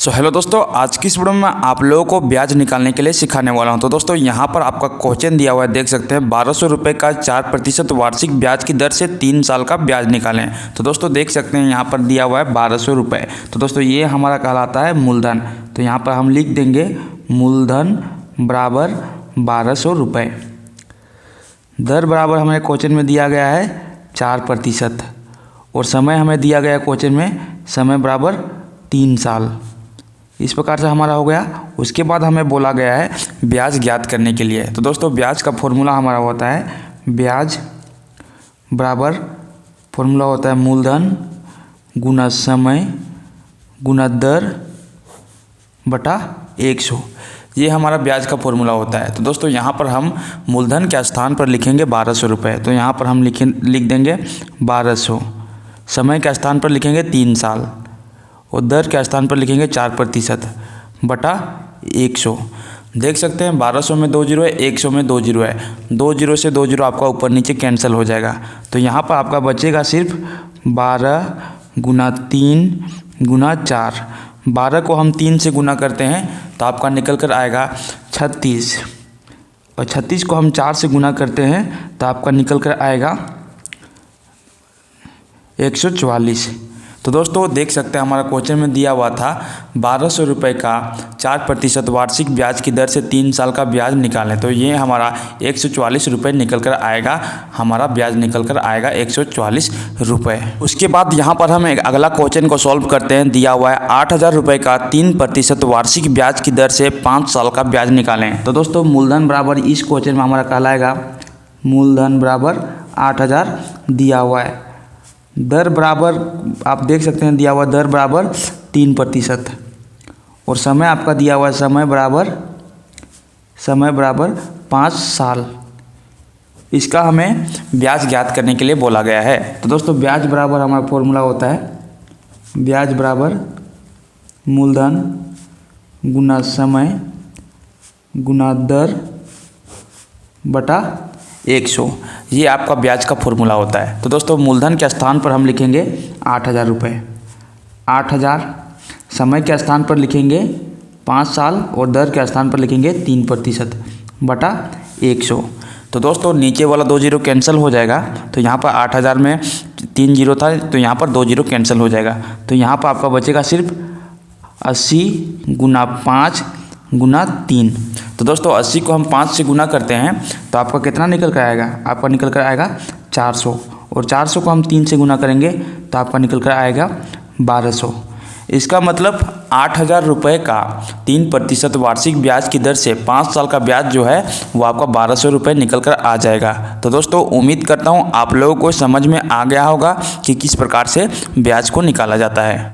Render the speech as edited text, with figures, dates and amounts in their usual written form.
So hello दोस्तों, आज की इस वीडियो में आप लोगों को ब्याज निकालने के लिए सिखाने वाला हूं। तो दोस्तों यहाँ पर आपका क्वेश्चन दिया हुआ है, देख सकते हैं 1200 रुपये का 4% वार्षिक ब्याज की दर से 3 साल का ब्याज निकालें। तो दोस्तों देख सकते हैं यहाँ पर दिया हुआ है 1200 रुपये। तो दोस्तों ये हमारा कहलाता है मूलधन। तो यहाँ पर हम लिख देंगे मूलधन बराबर 1200 रुपये। दर बराबर हमें क्वेश्चन में दिया गया है 4% और समय हमें दिया गया क्वेश्चन में समय बराबर 3 साल। इस प्रकार से हमारा हो गया। उसके बाद हमें बोला गया है ब्याज ज्ञात करने के लिए। तो दोस्तों ब्याज का फॉर्मूला हमारा होता है ब्याज बराबर फॉर्मूला होता है मूलधन गुना समय गुना दर बटा 100। ये हमारा ब्याज का फॉर्मूला होता है। तो दोस्तों यहाँ पर हम मूलधन के स्थान पर लिखेंगे 1200 रुपये। तो यहाँ पर हम लिख देंगे 1200। समय के स्थान पर लिखेंगे 3 साल और दर के स्थान पर लिखेंगे 4% बटा 100। देख सकते हैं 1200 में 2 जीरो है, 100 में 2 जीरो है। 2 जीरो से 2 जीरो आपका ऊपर नीचे कैंसिल हो जाएगा। तो यहाँ पर आपका बचेगा सिर्फ 12 गुना 3 गुना 4। 12 को हम 3 से गुना करते हैं तो आपका निकल कर आएगा 36 और 36 को हम 4 से गुना करते हैं तो आपका निकल कर आएगा 144। तो दोस्तों देख सकते हैं हमारा क्वेश्चन में दिया हुआ था 1200 रुपये का 4% वार्षिक ब्याज की दर से 3 साल का ब्याज निकालें। तो ये हमारा 144 रुपये निकल कर आएगा। हमारा ब्याज निकल कर आएगा 144 रुपये। उसके बाद यहाँ पर हम एक अगला क्वेश्चन को सॉल्व करते हैं। दिया हुआ है 8000 रुपये का 3% वार्षिक ब्याज की दर से 5 साल का ब्याज निकालें। तो दोस्तों मूलधन बराबर इस क्वेश्चन में हमारा कहलाएगा मूलधन बराबर 8000 दिया हुआ है। दर बराबर आप देख सकते हैं दिया हुआ दर बराबर 3% और समय आपका दिया हुआ समय बराबर 5 साल। इसका हमें ब्याज ज्ञात करने के लिए बोला गया है। तो दोस्तों ब्याज बराबर हमारा फॉर्मूला होता है ब्याज बराबर मूलधन गुना समय गुना दर बटा 100। ये आपका ब्याज का फॉर्मूला होता है। तो दोस्तों मूलधन के स्थान पर हम लिखेंगे 8000 रुपये। 8000 समय के स्थान पर लिखेंगे 5 साल और दर के स्थान पर लिखेंगे 3% बटा 100। तो दोस्तों नीचे वाला 2 जीरो कैंसिल हो जाएगा। तो यहाँ पर 8000 में 3 जीरो था तो यहाँ पर 2 जीरो कैंसिल हो जाएगा। तो यहाँ पर आपका बचेगा सिर्फ 80 गुना 5 गुना 3। तो दोस्तों 80 को हम 5 से गुना करते हैं तो आपका कितना निकल कर आएगा? आपका निकल कर आएगा 400 और 400 को हम 3 से गुना करेंगे तो आपका निकल कर आएगा 1200। इसका मतलब 8000 रुपये का 3% वार्षिक ब्याज की दर से 5 साल का ब्याज जो है वो आपका 1200 रुपये निकल कर आ जाएगा। तो दोस्तों उम्मीद करता हूँ आप लोगों को समझ में आ गया होगा कि किस प्रकार से ब्याज को निकाला जाता है।